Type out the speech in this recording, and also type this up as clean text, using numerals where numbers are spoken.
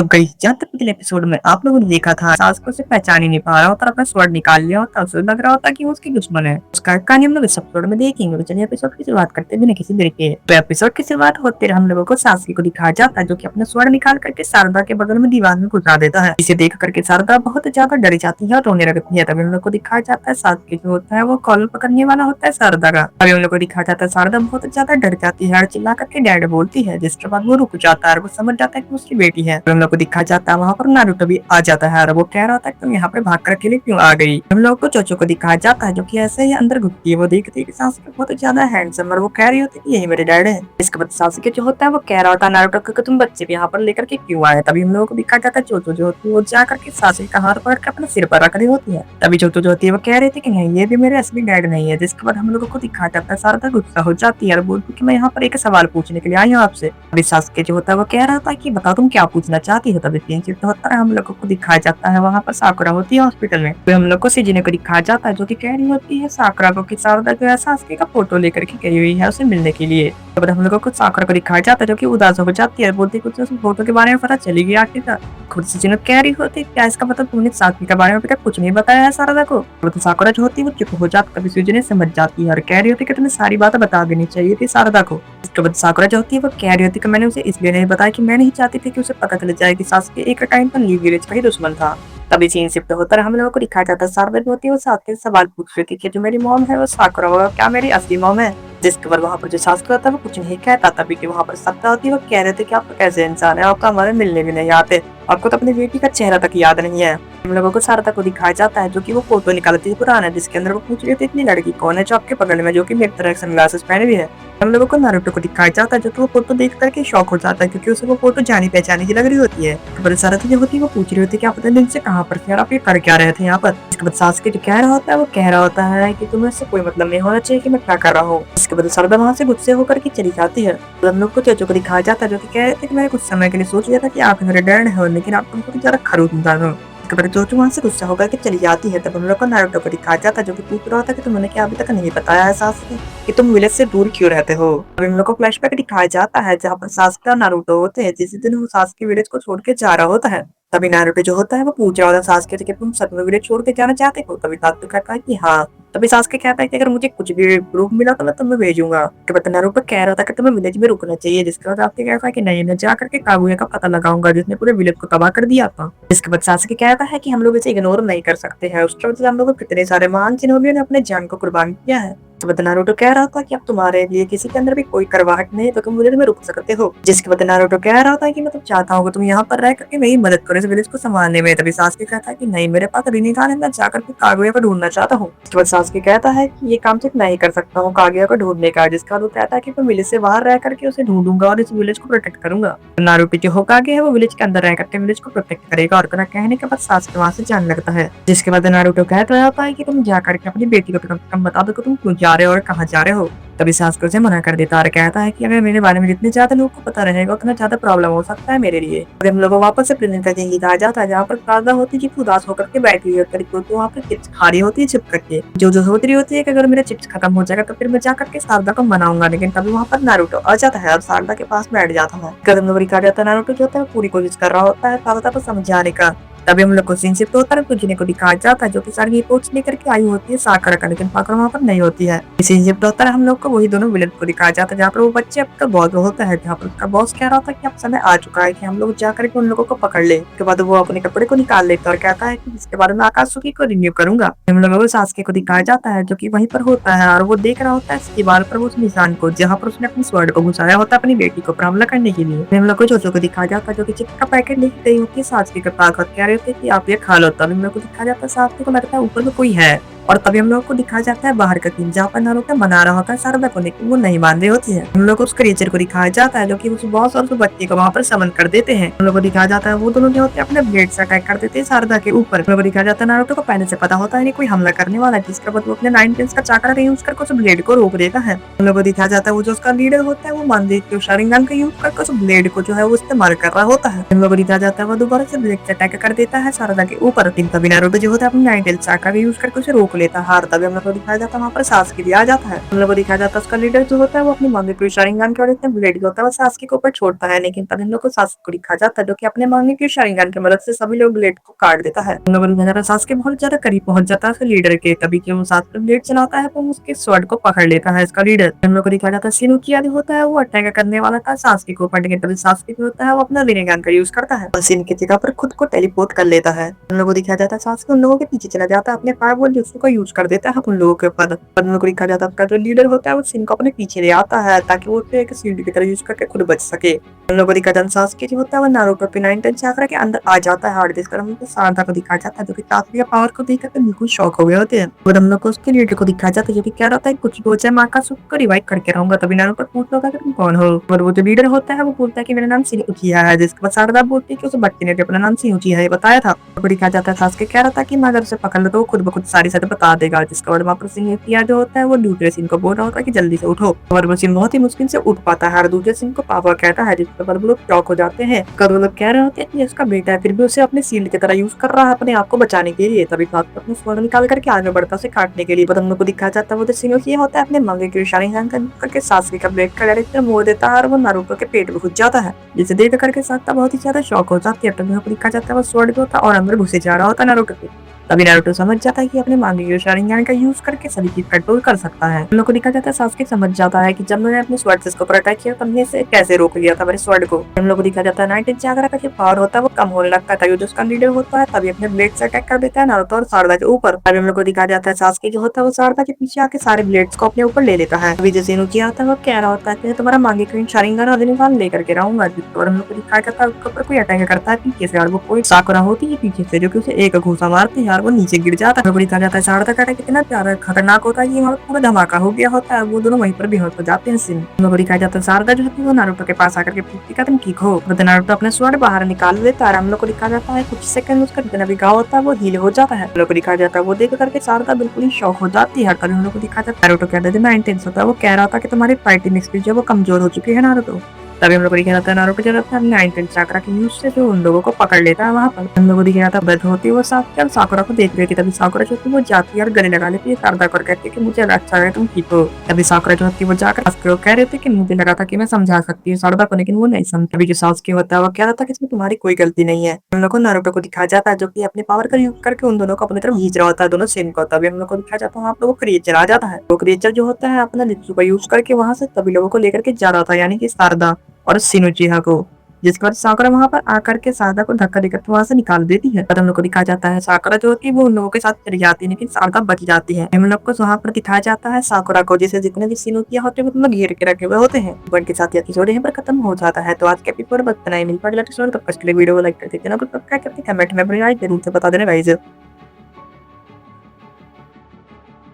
तो गई जहाँ तक पिछले एपिसोड में आप लोगों ने देखा था सास को उसे पहचान ही नहीं पा रहा होता, अपना स्वord निकाल लिया होता, उसे लग रहा होता कि वो उसकी दुश्मन है। उसका कहानी हम लोग इस एपिसोड में देखेंगे। तो चलिए एपिसोड की शुरुआत करते बिना किसी देर के। तो एपिसोड की शुरुआत होते हम लोगों को सासकी को दिखाया जाता है जो कि अपना स्वord निकाल करके शारदा के बगल में दीवार में घुसा देता है। इसे देख करके शारदा बहुत ज्यादा डर जाती है और रोने लगती है। तभी हम लोग को दिखाया जाता है सासकी जो होता है वो कॉलर पकड़ने वाला होता है शारदा का। तभी हम लोग को दिखाया जाता है शारदा बहुत ज्यादा डर जाती है और चिल्ला करके डैड बोलती है, जिसके बाद वो रुक जाता है और वो समझ जाता है कि उसकी बेटी है। हम लोग को दिखाया जाता है वहाँ पर नारुतो भी आ जाता है और वो कह रहा था कि तुम यहाँ पर भाग कर अकेले क्यों आ गई। हम लोग को चोचो को दिखाया जाता है जो कि ऐसे ही अंदर घुसती है। वो देखती है कि सासुके बहुत ज्यादा हैंडसम और वो कह रही होती है कि यही मेरे डैड है। इसके बाद सासुके जो होता है वो कह रहा होता है नारुतो को कि तुम बच्चे भी यहाँ पर लेकर के क्यों आए। तभी हम लोगों को दिखाया जाता है चोचो जो होती है वो जा करके सासुके का हाथ पकड़ के अपने सिर पर रख रही होती है। तभी चोचो जो होती है वो कह रही थी कि नहीं ये भी मेरे असली डैड नहीं है। जिसके बाद हम लोगों को दिखाया जाता है शारदा गुस्सा हो जाती है और बोलती है कि मैं यहाँ पर एक सवाल पूछने के लिए आई हूँ आपसे। अभी सासुके जो होता है वो कह रहा था कि बताओ तुम क्या पूछना चाहती हो। तभी सीन शिफ्ट होता है हम लोगों को दिखाया जाता है वहाँ पर साकुरा होती है हॉस्पिटल में। तो हम लोग को सिजिने को दिखाया जाता है जो कि कह रही होती है साकुरा को कि शारदा जो है सासुके का फोटो लेकर के गई हुई है उसे मिलने के लिए। तो हम लोगों को साकुरा को दिखाया जाता है जो कि उदास हो जाती है, बोलती है कुछ उस फोटो के बारे में पता चली गई आखिर। खुद सिजिने कह रही होती है क्या इसका मतलब तुमने सासुके के बारे में अभी तक कुछ नहीं बताया है शारदा को। तो साकुरा जो होती है वो चुप हो जाती, तभी सिजिने समझ जाती है और कह रही होती है कि तुम्हें सारी बातें बता देनी चाहिए थी शारदा को। उसके बाद साकुरा जो होती है वो कह रही होती है कि मैंने उसे इसलिए नहीं बताया कि मैं नहीं चाहती थी कि उसे पता चल जाए कि सासुके एक टाइम पर लीव विलेज का ही दुश्मन था। तभी सीन शिफ्ट होता है हम लोगों को दिखाया जाता है शारदा जो होती है वो सासुके से सवाल पूछ रही थी कि जो मेरी मॉम है वो साकुरा होगा क्या मेरी असली मॉम है। जिसके बाद वहाँ पर जो सासुके होता है वो कुछ नहीं कहता। तभी कि वहाँ पर सत्ता होती है वो कह रहे थे कि आप तो कैसे इंसान है, आपका हमारे मिलने भी नहीं आते, आपको तो अपनी बेटी का चेहरा तक याद नहीं है। हम लोगों को शारदा को दिखाया जाता है जो कि वो फोटो निकालती है पुराना, जिसके अंदर वो पूछ रही थी इतनी लड़की कौन है जो आपके बगल में जो कि मेरी तरह सनग्लासेस पहने भी है। हम लोगों को नारुतो को दिखाया जाता है जो कि वो फोटो देख करके शॉक हो जाता है क्योंकि उसे वो फोटो जानी पहचानी की लग रही होती है। तो बड़ी शारदा जो होती है वो पूछ रही होती है कि आप पता दिन से कहाँ पर थे और आप ये कर क्या रहे थे यहाँ पर। इसके बाद सासुके जो कह रहा होता है वो कह रहा होता है कि तुम्हें इससे कोई मतलब नहीं होना चाहिए कि मैं क्या कर रहा हूँ। इसके बाद शारदा वहाँ से गुस्से होकर के चली जाती है। तो हम लोग को चोचो को दिखाया जाता है जो कि कह रहे थे कि मैंने कुछ समय के लिए सोच लिया था कि आप मेरे डैड हो लेकिन आप तुमको ज्यादा खरूद इंसान हो। चोचो वहाँ से गुस्सा होकर के चली जाती है। तब हम लोग को नारुतो को दिखाया जाता है जो कि पूछ रहा था कि तुमने क्या अभी तक नहीं बताया है सासुके कि तुम विलेज से दूर क्यों रहते हो। अभी हम लोग को फ्लैशबैक दिखाया जाता है जहाँ पर सासुके और नारुतो होते हैं जिस दिन वो सासुके विलेज को छोड़ के जा रहा होता है। तभी नारुतो जो होता है वो पूछ रहा होता है सासुके से कि तुम सच में विलेज छोड़ के जाना चाहते हो। तभी सासुके कहता है कि हाँ। तभी सासुके कहता है कि अगर मुझे कुछ भी प्रूफ मिला तो मैं तुम्हें भेजूंगा। तो बता नारुतो कह रहा था कि तुम्हें विलेज में रुकना चाहिए। जिसके बाद सासुके कहता है कि नहीं, मैं जा करके कागुया का पता लगाऊंगा जिसने पूरे विलेज को तबाह कर दिया था। इसके बाद सासुके कहता है कि हम लोग इसे इग्नोर नहीं कर सकते हैं, उसके वजह से हम लोग को कितने सारे महान शिनोबियों ने अपने जान को कुर्बान किया है। तो बाद नारुतो कह रहा था कि अब तुम्हारे लिए किसी के अंदर भी कोई करवाहट नहीं है तो तुम विलेज में रुक सकते हो। जिसके बाद नारुतो कह रहा था कि मैं तुम चाहता हूँ कि तुम यहाँ पर रह करके मेरी मदद करो इस विलेज को संभालने में। तभी सासुके कहता है कि नहीं, मेरे पास अभी नहीं है, मैं जाकर के कागुया को ढूंढना चाहता हूँ। उसके बाद सासुके कहता है कि ये काम सिर्फ मैं ही कर सकता हूँ कागुया को ढूंढने का। जिसका वो कहता है कि मैं विलेज से बाहर रह करके उसे ढूंढूंगा और इस विलेज को प्रोटेक्ट करूंगा। नारुतो जो होकागे है वो विलेज के अंदर रह करके विलेज को प्रोटेक्ट करेगा। और कहने के बाद सासुके वहाँ से जाने लगता है। जिसके बाद नारुतो कहता होता है कि तुम जा करके अपनी बेटी को कम से कम बता दो कि तुम क्यों जा रहे हो और कहाँ जा रहे हो। तभी सासुके उसे मना कर देता और कहता है कि अगर मेरे बारे में जितने ज्यादा लोगों को पता रहेगा उतना ज्यादा प्रॉब्लम हो सकता है मेरे लिए। और हम लोग वापस से प्रिंस का जंगली आ जाता है जहाँ पर शारदा होती है जो उदास होकर के बैठी हुई होती है तो वहाँ पर चिप्स खा रही होती है छिप करके। जो सोच रही होती है कि अगर मेरा चिप्स खत्म हो जाएगा तो फिर मैं जा करके शारदा को मनाऊंगा। लेकिन तभी वहाँ पर नारुतो आ जाता है और शारदा के पास बैठ जाता है। कदम नंबर आ जाता है। नारुतो जो होता है पूरी कोशिश कर रहा होता है शारदा को समझाने का। तभी हम लोग को सीन शिफ्ट होता है कुजिने को दिखाया जाता है जो कि सारी रिपोर्ट्स लेकर के आई होती है साकुरा का, लेकिन साकुरा वहाँ पर नहीं होती है। सीन शिफ्ट होता है हम लोग को वही दोनों विलेन को दिखाया जाता है जहाँ पर वो बच्चे अब का बॉस होता है, जहाँ पर उसका बॉस कह रहा था कि अब समय आ चुका है कि हम लोग जाकर के उन लोगों को पकड़ ले। उसके बाद वो अपने कपड़े को निकाल लेता है और कहता है कि इसके बारे में आकाशुकी को रिन्यू करूंगा। हम लोगों को सासुके को दिखाया जाता है जो कि वहीं पर होता है और वो देख रहा होता है इसके बाल पर उस निशान को जहाँ पर उसने अपनी स्वर्ण को घुसाया होता है अपनी बेटी को पर हमला करने के लिए। हम लोग को चोचो को दिखाया जाता है जो कि चिप्स का पैकेट लेके गई होती है सासुके के पास और कह रहे होते कि आप ये खा लो। तभी हम लोग को दिखाया जाता है सासुके को लगता है ऊपर में कोई है और तभी हम लोग को दिखाया जाता है बाहर का सीन जहाँ पर नारुतो मना रहा होता है शारदा को, लेकिन वो नहीं मान रही होती है। हम लोग को उस क्रिएचर को दिखाया जाता है जो कि उस बॉस और उस बच्चे को वहाँ पर समन कर देते हैं। हम लोग को दिखाया जाता है वो दोनों जो होते हैं अपने ब्लेड से अटैक कर देते हैं शारदा के ऊपर। हम लोग को दिखाया जाता है नारुतो को पहले से पता होता है कोई हमला करने वाला है, जिसके बाद वो अपने 9 पिंस का चाकरा यूज करके उस ब्लेड को रोक देता है। हम लोग को दिखाया जाता है वो जो उसका लीडर होता है वो मंदिर शारिंगन का यूज करके उस ब्लेड को जो है वो इस्तेमाल कर रहा होता है। हम लोग को दिखाया जाता है वो दोबारा से ब्लेड से अटैक कर देता है शारदा के ऊपर। तभी नारुतो जो होता है अपने 9 पिंस चाकरा यूज करके उसे रोक को लेता है हार, तभी हम लोग को दिखाया जाता है वहाँ पर सास्की भी आ जाता है। हम लोग को दिखाया जाता है उसका लीडर जो होता है वो अपनी मांगेक्यू शारिंगान की वजह से ब्लेड जो होता है वो सास्की के ऊपर छोड़ता है, लेकिन तभी हम लोग को सास्की को दिखाया जाता है जो कि अपने मांगेक्यू शारिंगान की मदद से सभी लोग ब्लेड को काट देता है। हम लोग को दिखाया जाता है सास्की बहुत ज्यादा करीब पहुंच जाता है उसके लीडर के, तभी कि वो साथ में ब्लेड चलाता है तो उसके स्वॉर्ड को पकड़ लेता है इसका लीडर। हम लोग को दिखाया जाता है शिनुकिया जो होता है वो अटैक करने वाला था सास्की को, पर लेकिन तभी सास्की जो होता है वो अपना रिनेगान का यूज करता है और सिन की जगह पर खुद को टेलीपोर्ट कर लेता है। हम लोग को दिखाया जाता है सास्की उन लोगों के पीछे चला जाता है, अपने फायरबॉल jutsu को यूज कर देता है उन लोगों के ऊपर। हम लोग को दिखाया जाता है उसका जो लीडर होता है वो सिन को अपने पीछे ले आता है ताकि वो उसे एक शील्ड की तरह यूज करके खुद बच सके। हम लोग को दिखाया जाता है सास्की जो होता है वो नारुतो पे 9 चक्र के अंदर आ जाता है हार्ड डिस्क पर। हमको सारदा को दिखाया जाता है जो कि सास्की के पावर को देखकर बिल्कुल शॉक हो गए होते हैं। और हम लोग को उसके लीडर को दिखाया जाता है जो कि कह रहा है कुछ रोचे माँ का सुख को रिवाइव करके रहूंगा, तभी नारुतो पूछ रहा था कि तुम कौन हो। और वो जो लीडर होता है वो बोलता है कि मेरा नाम सिन उचिहा है, जिसके बाद सारदा बोलती है कि उस बच्चे ने भी अपना नाम सिन उचिहा है बताया था। और दिखाया जाता है सास्की कह रहा था कि मैं अगर उसे पकड़ लो तो वो खुद ब खुद सारी सच बता देगा, जिसके बाद वहाँ पर सिन उचिहा जो होता है वो दूसरे सिन को बोल रहा होता है कि जल्दी से उठो। और वो सिन बहुत ही मुश्किल से उठ पाता है और दूसरे सिन को पापा कहता है, जिसके बाद वो लोग शॉक हो जाते हैं। कर वो लोग कह रहे होते हैं कि इसका बेटा है फिर भी उसे अपने शील्ड की तरह यूज कर रहा है अपने आप को बचाने के लिए, तभी सास्की अपने स्वॉर्ड निकाल करके आगे बढ़ता उसे काटने के लिए। पर हम लोग को दिखाया जाता है वो जो सिन उचिहा होता है अपने मांगेक्यू शारिंगान करके सास्की का ब्लेड का डायरेक्टर मोड़ देता है और वो नारुतो के पेट में घुस जाता है, जिसे देख करके सास्की बहुत ही ज्यादा शॉक हो जाती है। तभी दिखाया जाता है वो स्वॉर्ड होता है और अंदर घुसे जा रहा होता है नारुतो के। तभी नारुतो समझ जाता है कि अपने मांगेक्यू शारिंगान का यूज करके सभी चीज कंट्रोल कर सकता है। हम लोग को दिखाया जाता है सास्की समझ जाता है कि जब मैंने अपने स्वॉर्ड से इसको पर अटैक किया तब मैंने इसे कैसे रोक लिया था मेरे स्वॉर्ड को। हम लोग को दिखाया जाता है नाइट चक्र का जो पावर होता है वो कम होने लगता है, तभी जो उसका लीडर होता है तभी अपने ब्लेड से अटैक कर देता है नारुतो और सारदा के ऊपर। तभी हम लोग को दिखाया जाता है सास्की जो होता है वो सारदा के पीछे आके सारे ब्लेड्स को अपने ऊपर ले लेता है। अभी जो सिनुचिया होता है वो कह रहा होता है कि तुम्हारा मांगेक्यू शारिंगान और रिनेगान लेकर के रहूंगा, और हम लोग को दिखाया जाता है उसके ऊपर कोई अटैक करता है पीछे से और वो कोई साकुरा होती है पीछे से जो कि उसे एक घूसा मारती है और वो नीचे गिर जाता है। दिखाया जाता है सारदा का अटैक कितना प्यारा खतरनाक होता है कि वहाँ पूरा धमाका हो गया होता है, वो दोनों वहीं पर बेहोश हो जाते हैं। सिन हम लोग को दिखाया जाता है सारदा जो है वो नारुतो के पास आकर के पूछती है तुम ठीक हो, तो नारुतो अपने स्वॉर्ड बाहर निकाल लेता है। हम लोग को दिखाया जाता है कुछ सेकंड उसका जितना भी घाव होता है वो हील हो जाता है। हम लोग को दिखाया जाता है वो देख करके सारदा बिल्कुल ही शॉक हो जाती है। तभी हम लोग को दिखाया जाता है नारुतो कहता है मैं इंटेंस होता है वो कह रहा था कि तुम्हारी फाइटिंग स्किल जो वो कमजोर हो चुकी है नारुतो। तभी हम लोग को दिखाया जाता है नारुतो जो रहता है अपने 9 चक्रा के यूज से जो उन लोगों को पकड़ लेता है वहाँ पर। हम लोग को दिखाया जाता है बद होती है वो सास्की और साकुरा को देख रही थी, तभी साकुरा जो थी वो जाती है और गले लगा लेती है सारदा को, कहती है कि मुझे अच्छा है तुम ठीक हो। तभी साकुरा जो थी वो जाकर सास्की को कह रही थी कि मुझे लगा था कि मैं समझा सकती हूँ सारदा को, लेकिन वो नहीं समझ। तभी जो सास्की होता है वो कह रहा था कि इसमें तुम्हारी कोई गलती नहीं है। हम लोग को नारुतो को दिखाया जाता है जो कि अपने पावर का यूज करके उन दोनों को अपनी तरफ खींच रहा होता है दोनों सिन को। तभी हम लोग को दिखाया जाता है वहाँ पर वो क्रिएचर आ जाता है। वो क्रिएचर जो होता है अपना जित्सु का यूज करके वहां से सभी लोगों को लेकर के जा रहा था, यानी कि सारदा और सिन उचिहा को, जिसके बाद साकुरा वहां पर आकर के सारदा को धक्का देकर वहां से निकाल देती है। पर हम लोग को दिखाया जाता है साकुरा जो होती है वो उन लोगों के साथ चली जाती है, लेकिन सारदा बच जाती है। हम लोग को वहां पर दिखाया जाता है साकुरा को, जिसे जितने भी सिन उचिहा होते हैं वो घेर के रखे हुए होते हैं। उनके साथ एपिसोड यहाँ पर खत्म हो जाता है। तो आज के एपिसोड बस इतना ही, मिल पड़ेगा एपिसोड तब तक के लिए वीडियो को लाइक कर देते हैं, कुछ सब्सक्राइब करके कमेंट में अपनी राय जरूर से बता देना गाइस।